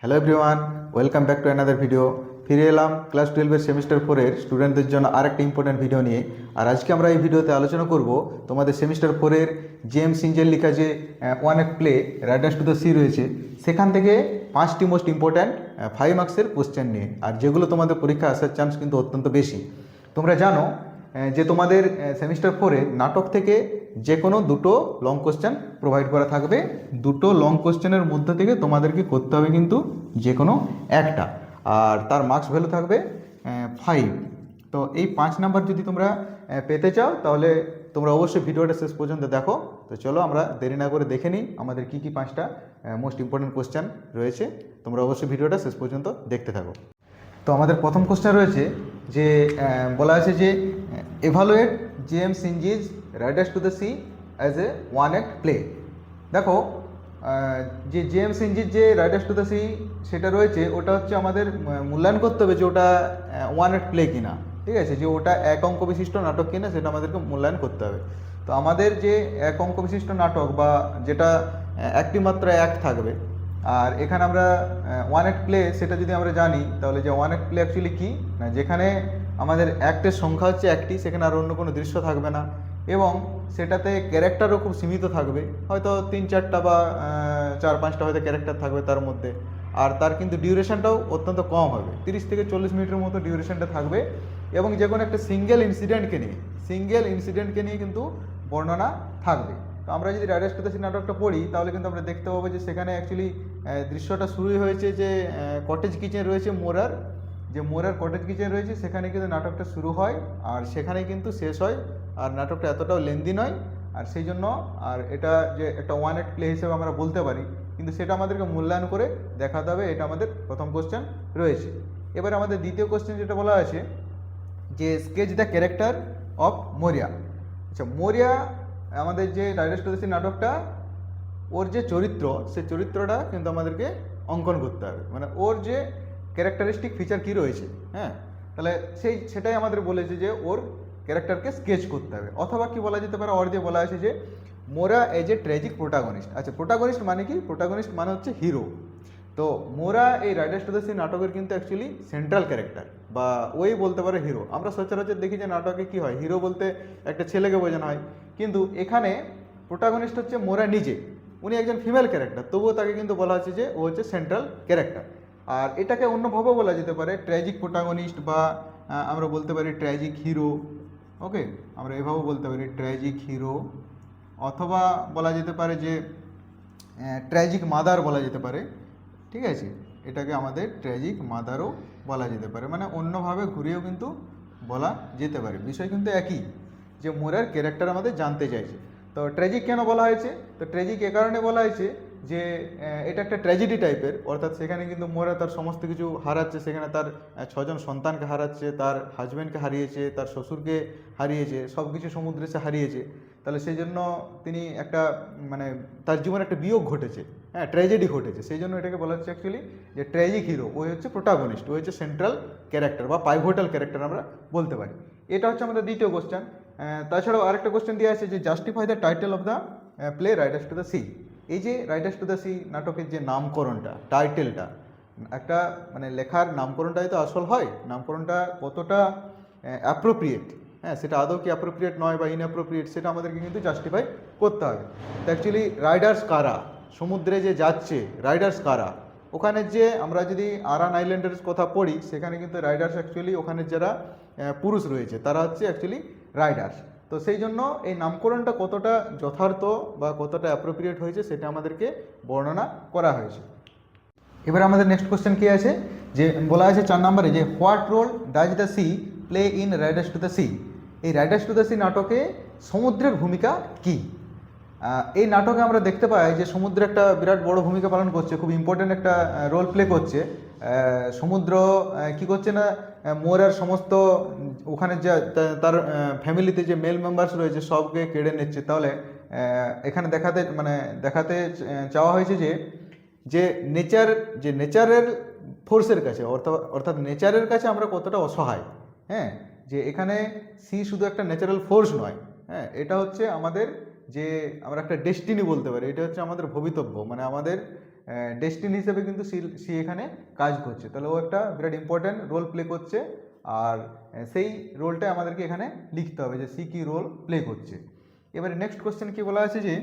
Hello everyone, welcome back to another video. ফিরে এলাম class 12-এর semester 4-এর স্টুডেন্টদের জন্য আরেকটা ইম্পর্টেন্ট ভিডিও নিয়ে। আর আজকে আমরা এই ভিডিওতে আলোচনা করব তোমাদের সেমিস্টার 4-এর জেমস সিঞ্জের লেখা যে one act play Riders to the C রয়েছে, সেখান থেকে 5টি মোস্ট ইম্পর্ট্যান্ট 5 মার্কসের কোশ্চেন নিয়ে, আর যেগুলো তোমাদের পরীক্ষা আসার চান্স কিন্তু অত্যন্ত বেশি। তোমরা জানো যে তোমাদের সেমিস্টার 4-এ নাটক থেকে যে কোনো দুটো লং কোশ্চেন প্রোভাইড করা থাকবে। দুটো লং কোশ্চেনের মধ্যে থেকে তোমাদেরকে করতে হবে কিন্তু যে কোনো একটা, আর তার মার্কস ভ্যালু থাকবে 5। তো এই 5 নাম্বার যদি তোমরা পেতে চাও তাহলে তোমরা অবশ্যই ভিডিওটা শেষ পর্যন্ত দেখো। তো চলো আমরা দেরি না করে দেখে নিই আমাদের কী কী 5টা মোস্ট ইম্পর্টেন্ট কোশ্চেন রয়েছে। তোমরা অবশ্যই ভিডিওটা শেষ পর্যন্ত দেখতে থাকো। তো আমাদের প্রথম কোশ্চেন রয়েছে যে বলা আছে যে evaluate James Synge's Riders to the Sea as a one act play. দেখো যে জেমস সিঞ্জির যে রাইডার্স টু দ্য সি সেটা রয়েছে, ওটা হচ্ছে আমাদের মূল্যায়ন করতে হবে যে ওটা ওয়ান অ্যাক্ট প্লে কিনা, ঠিক আছে, যে ওটা এক অঙ্ক বিশিষ্ট নাটক কিনা সেটা আমাদেরকে মূল্যায়ন করতে হবে। তো আমাদের যে এক অঙ্ক বিশিষ্ট নাটক বা যেটা একটি মাত্র অ্যাক্ট থাকবে, আর এখানে আমরা ওয়ান অ্যাক্ট প্লে সেটা যদি আমরা জানি তাহলে যে ওয়ান অ্যাক্ট প্লে অ্যাকচুয়ালি কী না, যেখানে আমাদের অ্যাক্টের সংখ্যা হচ্ছে একটি, সেখানে আর অন্য কোনো দৃশ্য থাকবে না, এবং সেটাতে ক্যারেক্টারও খুব সীমিত থাকবে, হয়তো 3-4টা বা 4-5টা হয়তো ক্যারেক্টার থাকবে তার মধ্যে। আর তার কিন্তু ডিউরেশনটাও অত্যন্ত কম হবে, 30 থেকে 40 মিনিটের মতো ডিউরেশনটা থাকবে, এবং যে কোনো একটা সিঙ্গেল ইনসিডেন্টকে নিয়ে কিন্তু বর্ণনা থাকবে। তো আমরা যদি রাইডার্স টু দ্য সি নাটকটা পড়ি তাহলে কিন্তু আমরা দেখতে পাবো যে সেখানে অ্যাকচুয়ালি দৃশ্যটা শুরুই হয়েছে যে কটেজ কিচেন রয়েছে মোরার কটেজ কিচেন রয়েছে, সেখানে কিন্তু নাটকটা শুরু হয় আর সেখানেই কিন্তু শেষ হয়। আর নাটকটা এতটাও লেন্দি নয়, আর সেই জন্য আর এটা যে একটা ওয়ান অ্যাক্ট প্লে হিসেবে আমরা বলতে পারি, কিন্তু সেটা আমাদেরকে মূল্যায়ন করে দেখাতে হবে। এটা আমাদের প্রথম কোশ্চেন রয়েছে। এবার আমাদের দ্বিতীয় কোশ্চেন যেটা বলা আছে যে sketch the character of Moria. আচ্ছা, মোরিয়া আমাদের যে রাইডার্স টু দ্য সি নাটকটা, ওর যে চরিত্র, সেই চরিত্রটা কিন্তু আমাদেরকে অঙ্কন করতে হবে, মানে ওর যে ক্যারেক্টারিস্টিক ফিচার কী রয়েছে, হ্যাঁ, তাহলে সেটাই আমাদের বলেছে যে ওর ক্যারেক্টারকে স্কেচ করতে হবে। অথবা কি বলা যেতে পারে, ওর দিয়ে বলা আছে যে মোরা এজ এ ট্র্যাজিক প্রোটাগনিস্ট। আচ্ছা, প্রোটাগনিস্ট মানে কি? প্রোটাগনিস্ট মানে হচ্ছে হিরো। তো মোরা এই রাইডার্স টু দ্য সি নাটকের কিন্তু অ্যাকচুয়ালি সেন্ট্রাল ক্যারেক্টার, বা ওই বলতে পারে হিরো। আমরা সচরাচর দেখি যে নাটকে কী হয়, হিরো বলতে একটা ছেলেকে বোঝানো হয়, কিন্তু এখানে প্রোটাগনিস্ট হচ্ছে মোরা নিজে। উনি একজন ফিমেল ক্যারেক্টার, তবুও তাকে কিন্তু বলা হচ্ছে যে ও হচ্ছে সেন্ট্রাল ক্যারেক্টার। আর এটাকে অন্যভাবেও বলা যেতে পারে ট্র্যাজিক প্রোটাগনিস্ট, বা আমরা বলতে পারি ট্র্যাজিক হিরো। ওকে, আমরা এভাবেও বলতে পারি ট্র্যাজিক হিরো, অথবা বলা যেতে পারে যে ট্র্যাজিক মাদার বলা যেতে পারে, ঠিক আছে, এটাকে আমাদের ট্র্যাজিক মাদারও বলা যেতে পারে, মানে অন্যভাবে ঘুরিয়েও কিন্তু বলা যেতে পারে। বিষয় কিন্তু একই, যে মোরার ক্যারেক্টার আমাদের জানতে চাইছে। তো ট্র্যাজিক কেন বলা হয়েছে? তো ট্র্যাজিক এ কারণে বলা হয়েছে যে এটা একটা ট্র্যাজেডি টাইপের, অর্থাৎ সেখানে কিন্তু মোরা তার সমস্ত কিছু হারাচ্ছে, সেখানে তার 6জন সন্তানকে হারাচ্ছে, তার হাজব্যান্ডকে হারিয়েছে, তার শ্বশুরকে হারিয়েছে, সব কিছু সমুদ্রে সে হারিয়েছে। তাহলে সেই জন্য তিনি একটা মানে তার জীবনে একটা বিয়োগ ঘটেছে, হ্যাঁ, ট্র্যাজেডি ঘটেছে, সেই জন্য এটাকে বলা হচ্ছে অ্যাকচুয়ালি যে ট্র্যাজিক হিরো। ওই হচ্ছে প্রোটাগনিস্ট, ওই হচ্ছে সেন্ট্রাল ক্যারেক্টার বা পাইভোটাল ক্যারেক্টার আমরা বলতে পারি। এটা হচ্ছে আমাদের দ্বিতীয় কোশ্চেন। তাছাড়াও আরেকটা কোশ্চেন দেওয়া আছে যে justify the title of the play Riders to the Sea. এই যে রাইডার্স টু দ্য সি নাটকের যে নামকরণটা, টাইটেলটা, একটা মানে লেখার নামকরণটাই তো আসল হয়, নামকরণটা কতটা অ্যাপ্রোপ্রিয়েট, হ্যাঁ, সেটা আদৌ কি অ্যাপ্রোপ্রিয়েট নয় বা ইনঅ্যাপ্রোপ্রিয়েট, সেটা আমাদেরকে কিন্তু জাস্টিফাই করতে হবে। তো অ্যাকচুয়ালি রাইডার্স কারা, সমুদ্রে যে যাচ্ছে রাইডার্স কারা, ওখানে যে আমরা যদি আরান আইল্যান্ডের কথা পড়ি, সেখানে কিন্তু রাইডার্স অ্যাকচুয়ালি ওখানে যারা পুরুষ রয়েছে তারা হচ্ছে অ্যাকচুয়ালি রাইডার্স। তো সেই জন্য এই নামকরণটা কতটা যথার্থ বা কতটা অ্যাপ্রোপ্রিয়েট হয়েছে সেটা আমাদেরকে বর্ণনা করা হয়েছে। এবার আমাদের নেক্সট কোশ্চেন কী আছে, যে বলা আছে 4 নম্বরে যে what role does the sea play in Riders to the Sea. এই রাইডার্স টু দ্য সি নাটকে সমুদ্রের ভূমিকা কী? এই নাটকে আমরা দেখতে পাই যে সমুদ্র একটা বিরাট বড় ভূমিকা পালন করছে, খুব ইম্পর্ট্যান্ট একটা রোল প্লে করছে। সমুদ্র কি করছে না, মোরার সমস্ত ওখানে যে তার ফ্যামিলিতে যে মেল মেম্বার্স রয়েছে সবকে কেড়ে নিচ্ছে। তাহলে এখানে দেখাতে চাওয়া হয়েছে যে যে নেচারের ফোর্সের কাছে, অর্থাৎ নেচারের কাছে আমরা কতটা অসহায়, হ্যাঁ, যে এখানে সি শুধু একটা ন্যাচারাল ফোর্স নয়, হ্যাঁ, এটা হচ্ছে আমাদের যে আমরা একটা ডেস্টিনি বলতে পারি, এটা হচ্ছে আমাদের ভবিতব্য, মানে আমাদের ডেস্টিনি হিসেবে কিন্তু সে এখানে কাজ করছে, তাহলে ও একটা বিরাট ইম্পর্ট্যান্ট রোল প্লে করছে। আর সেই রোলটা আমাদেরকে এখানে লিখতে হবে যে সি কী রোল প্লে করছে। এবারে নেক্সট কোশ্চেন কি বলা আছে যে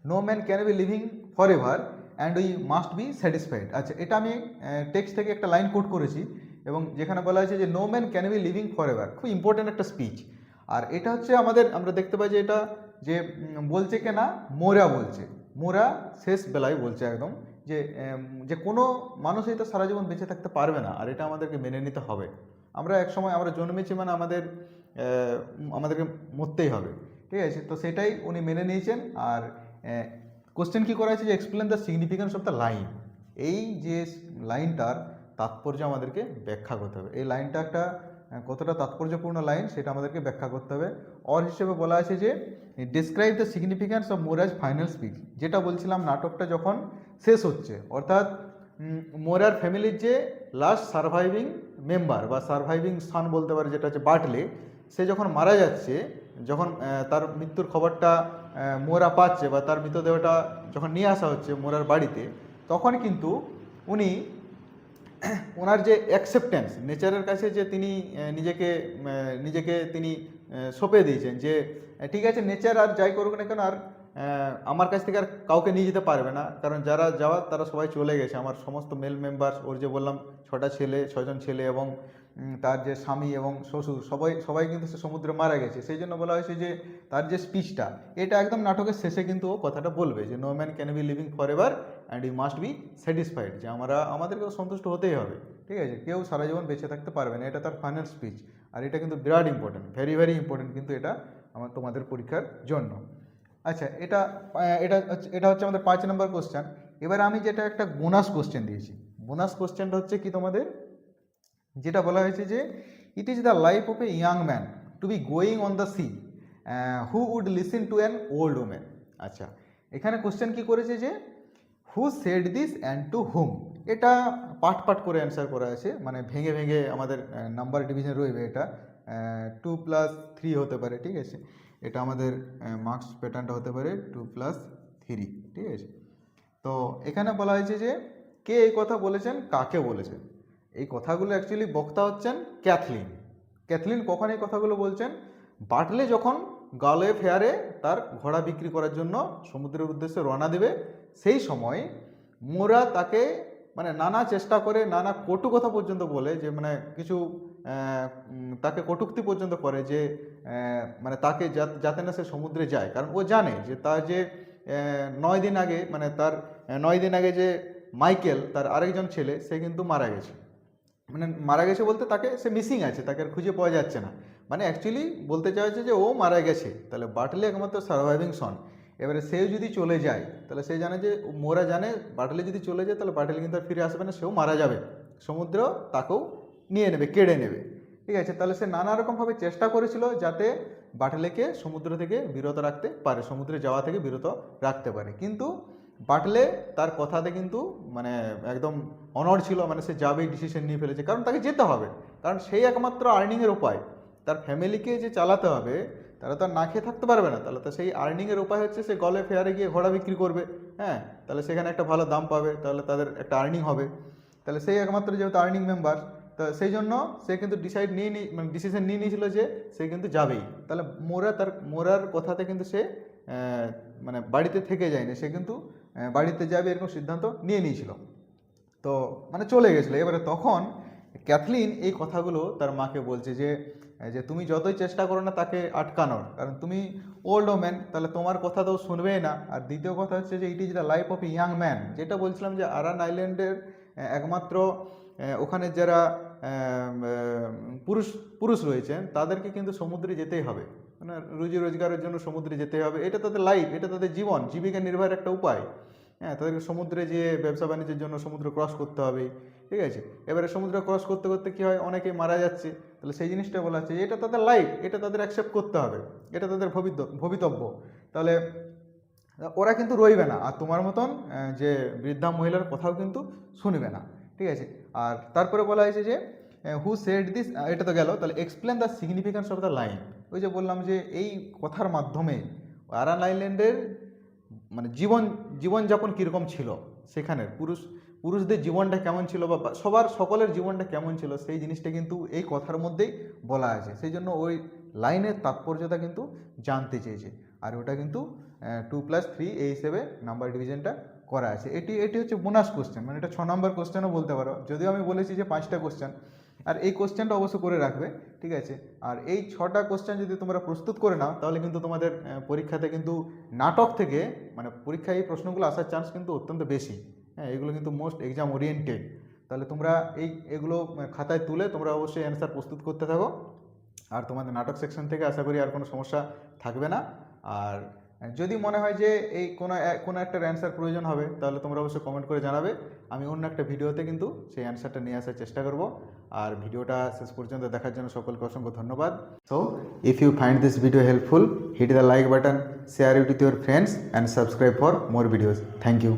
no man can be living for ever and we must be satisfied. আচ্ছা, এটা আমি টেক্সট থেকে একটা লাইন কোট করেছি এবং যেখানে বলা হয়েছে যে no man can be living for ever, খুব ইম্পর্ট্যান্ট একটা স্পিচ। আর এটা হচ্ছে আমরা দেখতে পাই যে এটা যে বলছে কে না, মোরা বলছে, মোরা শেষ বেলায় বলছে একদম যে কোনো মানুষই তো সারা জীবন বেঁচে থাকতে পারবে না, আর এটা আমাদেরকে মেনে নিতে হবে। আমরা এক সময় আমরা জন্মেছি মানে আমাদেরকে মরতেই হবে, ঠিক আছে? তো সেটাই উনি মেনে নিয়েছেন। আর কোশ্চেন কি করা হয়েছে যে explain the significance of the line, এই যে লাইনটার তাৎপর্য আমাদেরকে ব্যাখ্যা করতে হবে। এই লাইনটা একটা কতটা তাৎপর্যপূর্ণ লাইন সেটা আমাদেরকে ব্যাখ্যা করতে হবে। অর হিসেবে বলা আছে যে describe the significance of Maurya's final speech, যেটা বলছিলাম নাটকটা যখন শেষ হচ্ছে, অর্থাৎ মোরার ফ্যামিলির যে লাস্ট সারভাইভিং মেম্বার বা সারভাইভিং সন বলতে পারে, যেটা হচ্ছে বাটলে, সে যখন মারা যাচ্ছে, যখন তার মৃত্যুর খবরটা মোরা পাচ্ছে বা তার মৃতদেহটা যখন নিয়ে আসা হচ্ছে মোরার বাড়িতে, তখন কিন্তু উনি ওনার যে অ্যাকসেপ্টেন্স নেচারের কাছে, যে তিনি নিজেকে তিনি সঁপে দিয়েছেন যে ঠিক আছে, নেচার আর যাই করুক না কেন, আর আমার কাছ থেকে আর কাউকে নিয়ে যেতে পারবে না, কারণ যারা যাওয়ার তারা সবাই চলে গেছে। আমার সমস্ত মেল মেম্বার, ওর যে বললাম 6জন ছেলে এবং তার যে স্বামী এবং শ্বশুর, সবাই কিন্তু সে সমুদ্রে মারা গেছে। সেই জন্য বলা হয়েছে যে তার যে স্পিচটা, এটা একদম নাটকের শেষে কিন্তু ও কথাটা বলবে যে no man can be living for ever and you must be satisfied, যে আমাদেরকেও সন্তুষ্ট হতেই হবে, ঠিক আছে? কেউ সারা জীবন বেঁচে থাকতে পারবে না, এটা তার ফাইনাল স্পিচ। আর এটা কিন্তু বিরাট ইম্পর্টেন্ট, ভেরি ভেরি ইম্পর্টেন্ট কিন্তু এটা তোমাদের পরীক্ষার জন্য। আচ্ছা, এটা হচ্ছে আমাদের 5 নম্বর কোশ্চেন। এবার আমি যেটা একটা বোনাস কোশ্চেন দিয়েছি, বোনাস কোশ্চেনটা হচ্ছে কি তোমাদের, যেটা বলা হয়েছে যে it is the life of a young man to be going on the sea who would listen to an old woman. আচ্ছা, এখানে কোশ্চেন কি করেছে যে who said this and to whom, এটা পার্ট করে অ্যান্সার করা আছে, মানে ভেঙে ভেঙে আমাদের নাম্বার ডিভিশন রইবে। এটা 2+3 হতে পারে, ঠিক আছে? এটা আমাদের মার্কস প্যাটার্নটা হতে পারে 2+3, ঠিক আছে? তো এখানে বলা হয়েছে যে কে এই কথা বলেছেন, কাকে বলেছেন। এই কথাগুলো অ্যাকচুয়ালি বক্তা হচ্ছেন ক্যাথলিন কখন এই কথাগুলো বলছেন? বাটলে যখন গালে ফেয়ারে তার ঘোড়া বিক্রি করার জন্য সমুদ্রের উদ্দেশ্যে রওনা দেবে, সেই সময় মোরা তাকে মানে নানা চেষ্টা করে, নানা কটু কথা পর্যন্ত বলে, যে মানে কিছু তাকে কটূক্তি পর্যন্ত করে যে মানে তাকে যাতে না সে সমুদ্রে যায়, কারণ ও জানে যে তার যে 9 দিন আগে, মানে তার 9 দিন আগে যে মাইকেল, তার আরেকজন ছেলে, সে কিন্তু মারা গেছে। মানে মারা গেছে বলতে তাকে সে মিসিং আছে, তাকে আর খুঁজে পাওয়া যাচ্ছে না, মানে অ্যাকচুয়ালি বলতে চাইছে যে ও মারা গেছে। তাহলে বাটলে একমাত্র সার্ভাইভিং সন। এবারে সেও যদি চলে যায়, তাহলে সে জানে যে মোরা জানে বাটলে যদি চলে যায় তাহলে বাটলে কিন্তু আর ফিরে আসবে না, সেও মারা যাবে, সমুদ্র তাকেও নিয়ে নেবে, কেড়ে নেবে, ঠিক আছে? তাহলে সে নানা রকমভাবে চেষ্টা করেছিল যাতে বাটলেকে সমুদ্র থেকে বিরত রাখতে পারে, সমুদ্রে যাওয়া থেকে বিরত রাখতে পারে। কিন্তু বাটলে তার কথাতে কিন্তু মানে একদম অনড় ছিল, মানে সে যাবেই, ডিসিশন নিয়ে ফেলেছে, কারণ তাকে যেতে হবে, কারণ সেই একমাত্র আর্নিংয়ের উপায়। তার ফ্যামিলিকে যে চালাতে হবে, তারা তো আর না খেয়ে থাকতে পারবে না, তাহলে তো সেই আর্নিংয়ের উপায় হচ্ছে সে গলে ফেয়ারে গিয়ে ঘোড়া বিক্রি করবে, হ্যাঁ? তাহলে সেখানে একটা ভালো দাম পাবে, তাহলে তাদের একটা আর্নিং হবে। তাহলে সেই একমাত্র যেহেতু আর্নিং মেম্বার, তো সেই জন্য সে কিন্তু মানে ডিসিশন নিয়ে নিয়েছিল যে সে কিন্তু যাবেই। তাহলে মোরার কথাতে কিন্তু সে মানে বাড়িতে থেকে যায়নি, সে কিন্তু বাড়িতে যাবে এরকম সিদ্ধান্ত নিয়ে নিয়েছিল, তো মানে চলে গেছিলো। এবারে তখন ক্যাথলিন এই কথাগুলো তার মাকে বলছে যে তুমি যতই চেষ্টা করো না তাকে আটকানোর, কারণ তুমি ওল্ড ওম্যান, তাহলে তোমার কথা তো শুনবেই না। আর দ্বিতীয় কথা হচ্ছে যে it is the life of a young man, যেটা বলছিলাম যে আরান আইল্যান্ডের একমাত্র ওখানে যারা পুরুষ রয়েছেন তাদেরকে কিন্তু সমুদ্রে যেতেই হবে, মানে রুজি রোজগারের জন্য সমুদ্রে যেতে হবে, এটা তাদের লাইফ, এটা তাদের জীবন জীবিকা নির্বাহের একটা উপায়। হ্যাঁ, তাদেরকে সমুদ্রে যেয়ে ব্যবসা বাণিজ্যের জন্য সমুদ্র ক্রস করতে হবে, ঠিক আছে? এবারে সমুদ্র ক্রস করতে করতে কী হয়, অনেকে মারা যাচ্ছে, তাহলে সেই জিনিসটা বলা হচ্ছে এটা তাদের লাইফ, এটা তাদের অ্যাকসেপ্ট করতে হবে, এটা তাদের ভবিতব্য। তাহলে ওরা কিন্তু রইবে না, আর তোমার মতন যে বৃদ্ধা মহিলার কথাও কিন্তু শুনবে না, ঠিক আছে? আর তারপরে বলা হয়েছে যে হু সেড দিস, এটা তো গেল। তাহলে explain the significance of the line, ওই যে বললাম যে এই কথার মাধ্যমে আরান আইল্যান্ডের মানে জীবনযাপন কীরকম ছিল, সেখানের পুরুষদের জীবনটা কেমন ছিল বা সকলের জীবনটা কেমন ছিল, সেই জিনিসটা কিন্তু এই কথার মধ্যেই বলা আছে। সেই জন্য ওই লাইনের তাৎপর্যতা কিন্তু জানতে চেয়েছে। আর ওটা কিন্তু 2+3 এই হিসেবে নাম্বার ডিভিশনটা করা আছে। এটি হচ্ছে বোনাস কোশ্চেন, মানে এটা 6 নম্বর কোশ্চেনও বলতে পারো, যদিও আমি বলেছি যে 5টা কোশ্চেন। আর এই কোশ্চেনটা অবশ্য করে রাখবে, ঠিক আছে। আর এই 6টা কোশ্চেন যদি তোমরা প্রস্তুত করে নাও, তাহলে কিন্তু তোমাদের পরীক্ষাতে কিন্তু নাটক থেকে মানে পরীক্ষায় এই প্রশ্নগুলো আসার চান্স কিন্তু অত্যন্ত বেশি। হ্যাঁ, এগুলো কিন্তু মোস্ট এক্সাম ওরিয়েন্টেড। তাহলে তোমরা এগুলো খাতায় তুলে তোমরা অবশ্যই অ্যান্সার প্রস্তুত করতে থাকো। আর তোমাদের নাটক সেকশন থেকে আশা করি আর কোনো সমস্যা থাকবে না। আর যদি মনে হয় যে এই কোনো একটা অ্যান্সার প্রয়োজন হবে, তাহলে তোমরা অবশ্যই কমেন্ট করে জানাবে। আমি অন্য একটা ভিডিওতে কিন্তু সেই অ্যান্সারটা নিয়ে আসার চেষ্টা করব। আর ভিডিওটা শেষ পর্যন্ত দেখার জন্য সকলকে অসংখ্য ধন্যবাদ। So if you find this video helpful, hit the like button, share it with your friends and subscribe for more videos. Thank you.